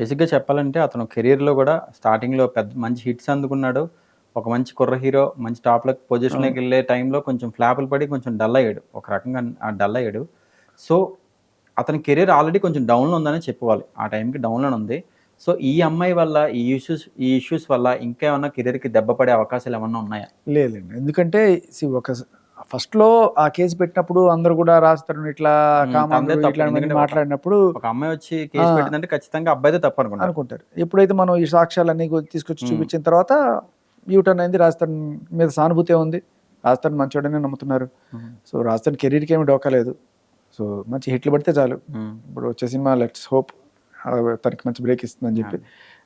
బేసిక్‌గా చెప్పాలంటే అతను కెరియర్‌లో గూడా స్టార్టింగ్‌లో పెద్ద మంచి హిట్స్ అందుకున్నాడు. ఒక మంచి కుర్ర హీరో మంచి టాప్‌లోకి అవును. పొజిషన్‌లోకెళ్ళే టైంలో కొంచెం ఫ్లాపులు పడి కొంచెం డల్ అయ్యాడు. ఒక రకంగా డల్ అయ్యాడు. సో, అతని కెరియర్ ఆల్రెడీ కొంచెం డౌన్‌లో ఉందనే చెప్పుకోవాలి. ఆ టైంకి డౌన్‌లోనే ఉంది. సో, ఈ అమ్మాయి వల్ల ఈ ఇష్యూస్ వల్ల ఇంకా ఏమన్నా కెరియర్‌కి దెబ్బ పడే అవకాశాలేమన్నా ఉన్నాయా? లేదండి. ఎందుకంటే ఫస్ట్‌లో ఆ కేస్ పెట్టినప్పుడు అందరూ గూడా రాస్తారు ఇట్లా తనదే కామాంధుడు తప్పు. ఇట్లాంటివన్నీ ఎందుకంటే మాట్లాడినప్పుడు ఒక అమ్మాయి వచ్చి ఆ! కేస్ పెట్టిందంటే ఖచ్చితంగా అబ్బాయిదే తప్పనుకుంటారు. అనుకుంటారు. ఎప్పుడైతే మనం ఈ సాక్ష్యాలన్నీ తీసుకొచ్చి హ్మ్. చూపించిన తర్వాత యూటర్న్ అయింది. రాజ్ మీద సానుభూతే ఉంది. రాజ్ మంచోడనే నమ్ముతున్నారు. హ్మ్. సో, రాజ్ కెరీర్‌కి ఏమి డోకా లేదు. సో, మంచి హిట్లు పడితే చాలు. హ్మ్. ఇప్పుడు వచ్చే సినిమా లెట్స్ హోప్ తనకి మంచి బ్రేక్ ఇస్తుందని చెప్పి. యాహ్!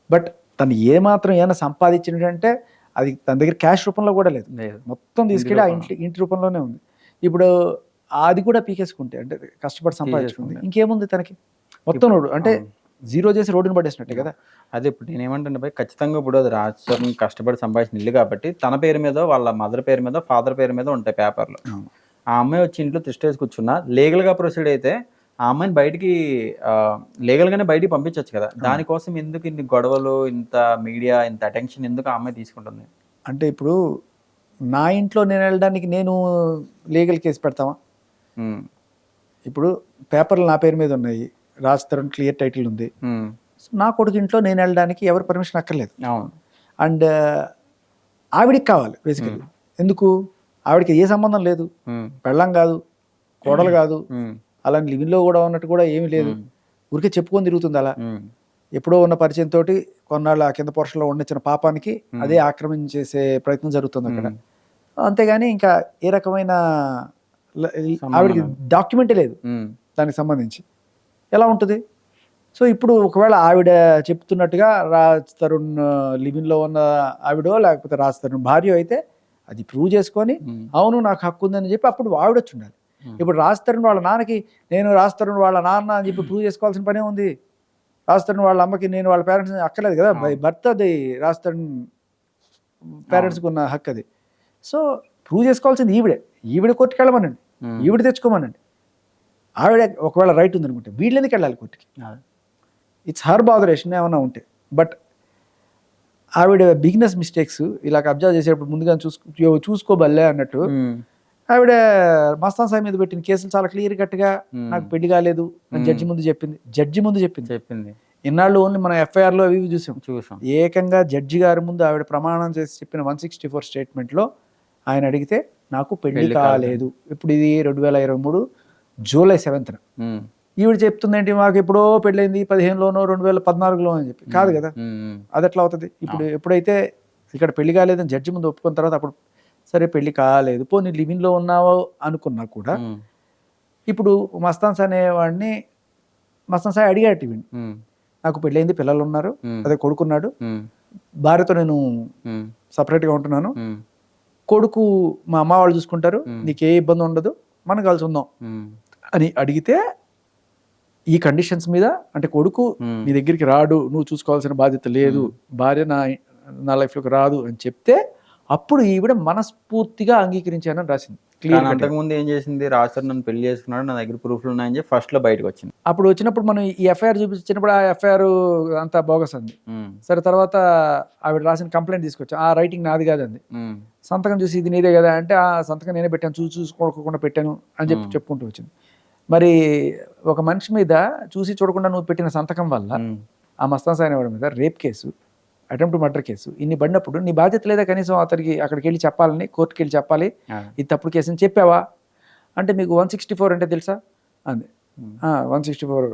బట్ తను ఏమాత్రం ఏమైనా సంపాదించిండంటే అది తన దగ్గర క్యాష్ రూపంలో కూడా లేదు. లేదు. మొత్తం ఇంటి తీసుకెళ్ళి ఆ రూపంలో ఇంటి రూపంలోనే ఉంది. ఇప్పుడు అది కూడా పీకేసుకుంటే అంటే కష్టపడి సంపాదించుకుంది. తీసేసుకుంటే. ఇంకేముంది తనకి? మొత్తం ఇప్పుడు రోడ్డు అంటే అవును. జీరో చేసి రోడ్డున పడేసినట్టే యాహ్! కదా! అదే ఇప్పుడు నేనేమంటానంటే భయ్ ఖచ్చితంగా ఇప్పుడు అది రాజ్ చరణ్ కష్టపడి సంపాదించిన ఇల్లు కాబట్టి తన పేరు మీదో, వాళ్ళ మదర్ పేరు మీదో, ఫాదర్ పేరు మీదో ఉంటాయి పేపర్‌లు. అవును. ఆ అమ్మాయి వచ్చి ఇంట్లో తిష్టేసి కూర్చున్నా లీగల్‌గా ప్రొసీడ్ అయితే ఆ అమ్మాయిని బయటికి లీగల్‌గానే బయటికి పంపించొచ్చు కదా! అవును. దానికోసం ఎందుకు ఇన్ని గొడవలు, ఇంత మీడియా, ఇంత అటెన్షన్ ఎందుకు ఆ అమ్మాయి తీసుకుంటుంది? అంటే ఇప్పుడు నా ఇంట్లో నేను వెళ్ళడానికి నేను లీగల్ కేస్ పెడతామా? హ్మ్. ఇప్పుడు పేపర్‌లు నా పేరు మీద ఉన్నాయి. రాజ్ తరుణ్ క్లియర్ టైటిల్ ఉంది. హ్మ్. సో, నా కొడుకు ఇంట్లో నేను వెళ్ళడానికి ఎవరి పర్మిషన్ అక్కర్లేదు. అవును. అండ్ ఆవిడకి కావాలి హ్మ్. బేసికల్లీ. ఎందుకు? ఆవిడకి ఏ సంబంధం లేదు. హ్మ్. పెళ్ళాం గాదు, కోడలు గాదు. హ్మ్. అలాని లివింగ్‌లో గూడా ఉన్నట్టు కూడా ఏమీ లేదు. హ్మ్. ఊరికే చెప్పుకొని తిరుగుతుంది అలా. హ్మ్. ఎప్పుడో ఉన్న పరిచయంతోటి కొన్నాళ్ళు ఆ కింద పోర్షన్‌లో ఉండనిచ్చిన పాపానికి హ్మ్. అదే ఆక్రమించేసే ప్రయత్నం జరుగుతుందక్కడ. హ్మ్. అంతేగాని ఇంకా ఏ రకమైన సంబంధం ఆవిడకి లేదు. డాక్యుమెంటే లేదు హ్మ్. దానికి సంబంధించి. ఎలా ఉంటది? సో, ఇప్పుడు ఒకవేళ ఆవిడ చెప్తున్నట్టుగా రాజ్ తరుణ్ లివింగ్‌లో ఉన్న ఆవిడో, లేకపోతే రాజ్ తరుణ్ భార్యో అయితే అది ప్రూవ్ చేసుకొని, హ్మ్. అవును నాకు హక్కుందని చెప్పి అప్పుడు ఆవిడొచ్చుండాలి. హ్మ్. ఇప్పుడు రాజ్ తరుణ్ వాళ్ళ నాన్నకి నేను రాజ్ తరుణ్ వాళ్ళ నాన్న అని చెప్పి ప్రూవ్ చేసుకోవాల్సిన పనేముంది? రాజ్ తరుణ్ వాళ్ళ అమ్మకి నేను వాళ్ళ పేరెంట్స్‌ని అక్కర్లేదు కదా! బై అవును. బర్త్ అది రాజ్ తరుణ్ అవును. పేరెంట్స్‌కున్న హక్కది. సో, ప్రూవ్ చేసుకోవాల్సింది ఈవిడే. ఈవిడ కోర్ట్‌కెళ్ళమనండి. హ్మ్. ఈవిడ తెచ్చుకోమనండి. ఆవిడ ఒకవేళ రైట్ ఉందనుకుంటే వీళ్ళెందుకెళ్ళాలి కోర్ట్‌కి? అదే. ఇట్స్ హర్ బాదరేషన్ ఏమన్నా ఉంటే. బట్ ఆవిడ బిగినెస్ మిస్టేక్స్ ఇలాగ అబ్జర్వ్ చేసేటప్పుడు ముందుగానే చూసుకోబల్లే అన్నట్టు హ్మ్. ఆవిడ మస్తాన్ సాయి మీద పెట్టిన కేసులు చాలా క్లియర్ కట్‌గా హ్మ్. నాకు పెళ్లి కాలేదు అని హ్మ్. జడ్జి ముందు చెప్పింది. జడ్జి ముందు చెప్పింది. చెప్పింది. ఇన్నాళ్ళు ఓన్లీ మనం ఎఫ్ఐఆర్‌లో అవి ఇవి చూసాం. చూసాం. ఏకంగా జడ్జి గారి ముందు ఆవిడ ప్రమాణం చేసి చెప్పిన 164 స్టేట్మెంట్‌లో ఆయన అడిగితే నాకు పెళ్లి పెళ్లి కాలేదని. కాలేదు. ఇప్పుడు ఇది 2023 జూలై 7న. హ్మ్. ఈవిడ చెప్తుందేంటి మాకు ఎప్పుడో పెళ్ళైంది 15లోనో 2014లో అని చెప్పి. కాదు హ్మ్. కదా! హ్మ్. హ్మ్. అదెట్లా అవుతది? ఇప్పుడు అవును. ఎప్పుడైతే ఇక్కడ పెళ్లి కాలేదని జడ్జి ముందు ఒప్పుకున్న తర్వాత అప్పుడు సరే పెళ్లి కాలేదు. పోనీ లివింగ్‌లో ఉన్నావు అనుకున్నా కూడా, హ్మ్. ఇప్పుడు మస్తాన్స్ అనేవాడిని మస్తాన్ సాయి అడిగాడట ఈవిడ్ని. హ్మ్. నాకు పెళ్ళైంది, పిల్లలున్నారు. హ్మ్. అదే కొడుకున్నాడు. హ్మ్. భార్యతో నేను హ్మ్. సెపరేట్‌గా ఉంటున్నాను. హ్మ్. కొడుకు మా అమ్మ వాళ్ళు చూసుకుంటారు. హ్మ్. నీకే ఇబ్బంది ఉండదు. మనం కలిసి ఉందాం హ్మ్. అని అడిగితే, ఈ కండిషన్స్ మీద అంటే కొడుకు హ్మ్. నీ దగ్గరికి రాడు. నువ్వు చూసుకోవాల్సిన బాధ్యత లేదు. హ్మ్. భార్య నా లైఫ్‌లోకి రాదు అని చెప్తే, అప్పుడు ఈవిడ మనస్ఫూర్తిగా అంగీకరించానని రాసింది. క్లియర్ కానీ కట్‌గా. అంతకుముందు ఏం చేసింది? రాజ్ తరుణ్ నన్ను పెళ్లి చేసుకున్నాడు. నా దగ్గర ప్రూఫ్‌లున్నాయని చెప్పి ఫస్ట్‌లో బయటకొచ్చింది. అప్పుడు వచ్చినప్పుడు మనం ఈ ఎఫ్ఐఆర్ చూపించినప్పుడు ఆ ఎఫ్ఐఆర్ అంతా బోగస్ అంది. హ్మ్. సరే తర్వాత ఆవిడ రాసిన కంప్లెయింట్ తీసుకొచ్చా. ఆ రైటింగ్ నాది కాదంది. హ్మ్. సంతకం చూసి ఇది నీదే కదా అంటే, ఆ సంతకం నేనే పెట్టాను. చూసుకోకుండా పెట్టాను అని చెప్పి హ్మ్. చెప్పుకుంటూ వచ్చింది. మరి ఒక మనిషి మీద చూసి చూడకుండా నువ్వు పెట్టిన సంతకం వల్ల హ్మ్. ఆ మస్తాన్ సాయి అనేవాడి మీద rape case, attempt murder case ఇన్ని పడినప్పుడు నీ బాధ్యత లేదా కనీసం అతనికి అక్కడికెళ్ళి చెప్పాలని, కోర్టుకెళ్ళి చెప్పాలి. ఆ! ఇది తప్పుడు కేసు అని చెప్పావా? అంటే మీకు 164 అంటే తెలుసా? అంది. హ్మ్. 164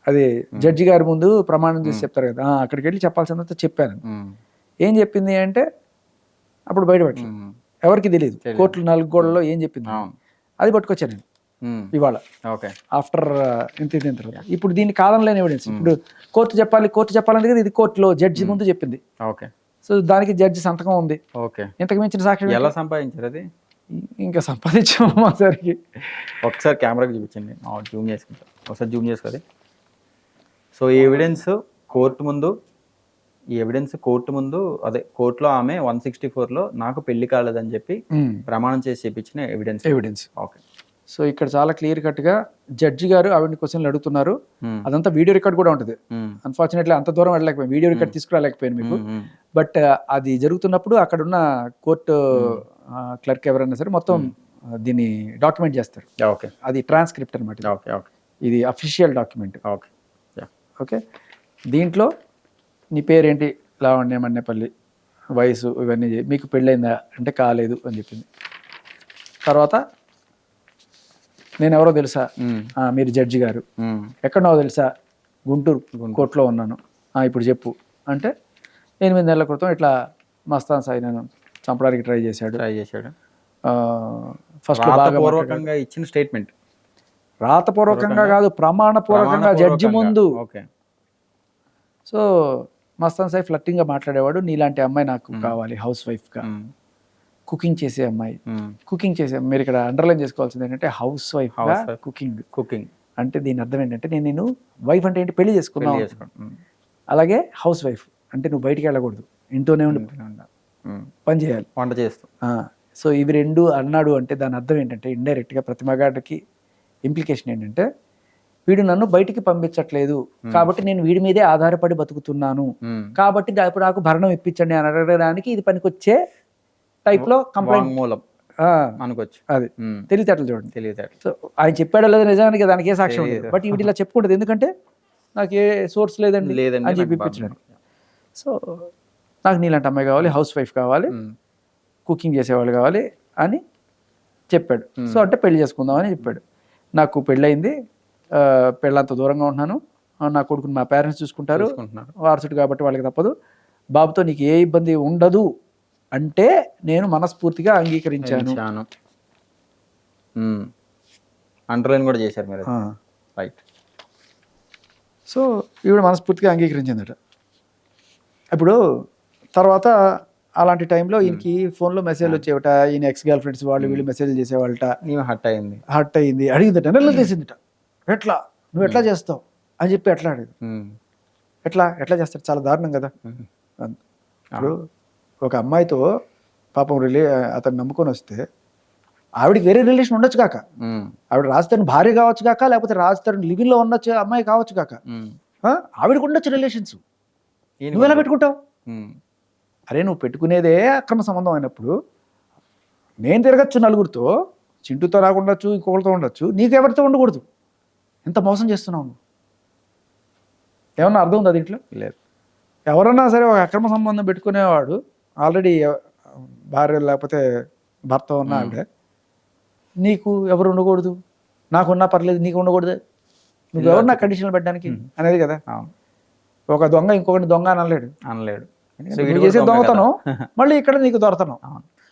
అది హ్మ్. జడ్జి గారి ముందు ప్రమాణం చేసి హ్మ్. చెప్తారు కదా! అక్కడికెళ్ళి చెప్పాల్సిందంతా చెప్పాను. హ్మ్. ఏం చెప్పింది అంటే అప్పుడు బయటపెట్టలేదు. హ్మ్. ఎవరికీ తెలీదు. తెలీదు. కోర్టులు 4 హ్మ్. గోడల్లో ఏం చెప్పిందని. అవును. అది పట్టుకొచ్చాను నేను హ్మ్. ఇవాళ. ఓకే. ఆఫ్టర్ ఇంత ఇదైన తర్వాత. యాహ్! ఇప్పుడు దీన్ని కాదనలేని ఎవిడెన్స్. హ్మ్. ఇప్పుడు కోర్టు చెప్పాలంటే ఇది కోర్టులో జడ్జి హ్మ్. ముందు చెప్పింది. ఓకే. సో, దానికి జడ్జి సంతకం ఉంది. ఓకే. ఇంతకు మించిన సాక్ష్యం ఏంటి? ఎలా సంపాదించారది? ఇంకా సంపాదించాము మా సార్‌కి. ఒకసారి కెమెరాకి చూపించండి. జూమ్ చేసుకుంటా. ఒకసారి జూమ్ చేసుకో అది. సో, కోర్ట్ ముందు ఈ ఎవిడెన్స్ కోర్ట్ ముందు అదే కోర్ట్‌లో ఆమె 164లో నాకు పెళ్లి కాలేదని చెప్పి హ్మ్. ప్రమాణం చేసి చేపించిన ఎవిడెన్స్ ఇది. ఎవిడెన్స్. ఓకే. సో ఇక్కడ చాలా క్లియర్ కట్గా జడ్జి గారు ఆవిడని క్వశ్చన్లు అడుగుతున్నారు. ఉమ్, అదంతా వీడియో రికార్డ్ కూడా ఉంటుంది. ఉమ్, అన్ఫార్చునేట్లీ అంత దూరం వెళ్ళలేకపోయాను, వీడియో రికార్డ్ తీసుకురాలేకపోయాను మీకు. ఉమ్, బట్ అది జరుగుతున్నప్పుడు అక్కడ ఉన్న కోర్టు క్లర్క్ ఎవరైనా సరే మొత్తం దీన్ని డాక్యుమెంట్ చేస్తారు. ఓకే అది ట్రాన్స్క్రిప్ట్ అనమాట. ఓకే ఓకే ఇది అఫీషియల్ డాక్యుమెంట్. ఓకే ఓకే, దీంట్లో నీ పేరేంటి, లావణ్య మన్నేపల్లి, వయసు ఇవన్నీ మీకు పెళ్ళైందా అంటే కాలేదు అని చెప్పింది. తర్వాత నేను ఎవరో తెలుసా, ఉమ్, మీరు జడ్జి గారు, ఉమ్, ఎక్కడున్నావో తెలుసా, గుంటూరు కోర్టులో ఉన్నాను. ఇప్పుడు చెప్పు అంటే 8 నెలల క్రితం ఇట్లా మస్తాన్ సాయి నన్ను చంపడానికి ట్రై చేశాడు. ఫస్ట్ పూర్వకంగా ఇచ్చిన స్టేట్మెంట్, రాతపూర్వకంగా కాదు, ప్రమాణపూర్వకంగా జడ్జి ముందు. ఓకే. సో మస్తాన్ సాయి ఫ్లట్టింగ్గా మాట్లాడేవాడు, నీలాంటి అమ్మాయి నాకు కావాలి హౌస్ వైఫ్గా, కుకింగ్ చేసే అమ్మాయి. కుకింగ్ చేసే, మీరు ఇక్కడ అండర్లైన్ చేసుకోవాల్సింది ఏంటంటే హౌస్ వైఫ్గా కుకింగ్ అంటే దీని అర్థం ఏంటంటే నేను వైఫ్ అంటే ఏంటి, పెళ్లి చేసుకున్నాను. అలాగే హౌస్ వైఫ్ అంటే నువ్వు బయటికి వెళ్ళకూడదు, ఇంట్లోనే ఉండి పని చేయాలి, వంట చేస్తూ. సో ఇవి రెండు అన్నాడు అంటే దాని అర్థం ఏంటంటే ఇండైరెక్ట్గా ప్రతిమగాడికి ఇంప్లికేషన్ ఏంటంటే వీడు నన్ను బయటికి పంపించట్లేదు కాబట్టి నేను వీడి మీదే ఆధారపడి బతుకుతున్నాను, కాబట్టి ఇప్పుడు నాకు భరణం ఇప్పించండి అని అడగడానికి ఇది పనికొచ్చే టైప్ లో కంప్లైంట్ మూలం అనుకోవచ్చు. అది తెలివితేటలు చూడండి. తెలివితేటలు. సో ఆయన చెప్పాడో లేదో నిజానికి దానికి ఏ సాక్ష్యం లేదు, బట్ వీటి ఇలా చెప్పుకుంటుంది ఎందుకంటే నాకు ఏ సోర్స్ లేదండి అని చెప్పి ఇప్పించినాడు. సో నాకు నీలాంటి అమ్మాయి కావాలి, హౌస్ వైఫ్ కావాలి, కుకింగ్ చేసేవాళ్ళు కావాలి అని చెప్పాడు. సో అంటే పెళ్లి చేసుకుందామని చెప్పాడు. నాకు పెళ్ళయింది, పెళ్ళంత దూరంగా ఉంటున్నాను, నా కొడుకుని మా పేరెంట్స్ చూసుకుంటారు, వారసుడు కాబట్టి వాళ్ళకి తప్పదు, బాబుతో నీకు ఏ ఇబ్బంది ఉండదు అంటే నేను మనస్ఫూర్తిగా అంగీకరించాను. అండర్లైన్ కూడా చేశారు మీరు. రైట్. సో ఈవిడ మనస్ఫూర్తిగా అంగీకరించిందట. ఇప్పుడు తర్వాత అలాంటి టైంలో ఈయనకి ఫోన్లో మెసేజ్లు వచ్చేవట, ఈయన ఎక్స్ గర్ల్ ఫ్రెండ్స్ వాళ్ళు వీళ్ళు మెసేజ్లు చేసేవాళ్ళట. హర్ట్ అయింది, అడిగిందట, నెలలో చేసిందట. ఎట్లా నువ్వు ఎట్లా చేస్తావు అని చెప్పి ఎట్లా అడిగింది. ఎట్లా చేస్తాడు, చాలా దారుణం కదా. ఇప్పుడు ఒక అమ్మాయితో పాపం అతను నమ్ముకొని వస్తే ఆవిడకి వేరే రిలేషన్ ఉండొచ్చు కాక, ఆవిడ రాజధాని భార్య కావచ్చు కాక, లేకపోతే రాజధాని లివింగ్ లో ఉండొచ్చు అమ్మాయి కావచ్చు కాక, ఆవిడకి ఉండొచ్చు రిలేషన్స్. నువ్వు ఎలా పెట్టుకుంటావు? అరే నువ్వు పెట్టుకునేదే అక్రమ సంబంధం అయినప్పుడు నేను తిరగచ్చు నలుగురితో, చింటూతో రాకుండొచ్చు, ఇంకొకరితో ఉండొచ్చు, నీకెవరితో ఉండకూడదు. ఎంత మోసం చేస్తున్నావు నువ్వు? ఏమన్నా అర్థం ఉందా దీంట్లో? లేదు. ఎవరన్నా సరే ఒక అక్రమ సంబంధం పెట్టుకునేవాడు, ఆల్రెడీ భార్య లేకపోతే భర్త ఉన్న ఆవిడ, నీకు ఎవరు ఉండకూడదు, నాకున్నా పర్లేదు నీకు ఉండకూడదు, నువ్వు ఎవరు నా కండిషన్లు పెట్టడానికి అనేది కదా. ఒక దొంగ ఇంకొకటి దొంగ అనలేడు. అనలేడు. చేసే దొంగతనం మళ్ళీ ఇక్కడ నీకు దొరతనం.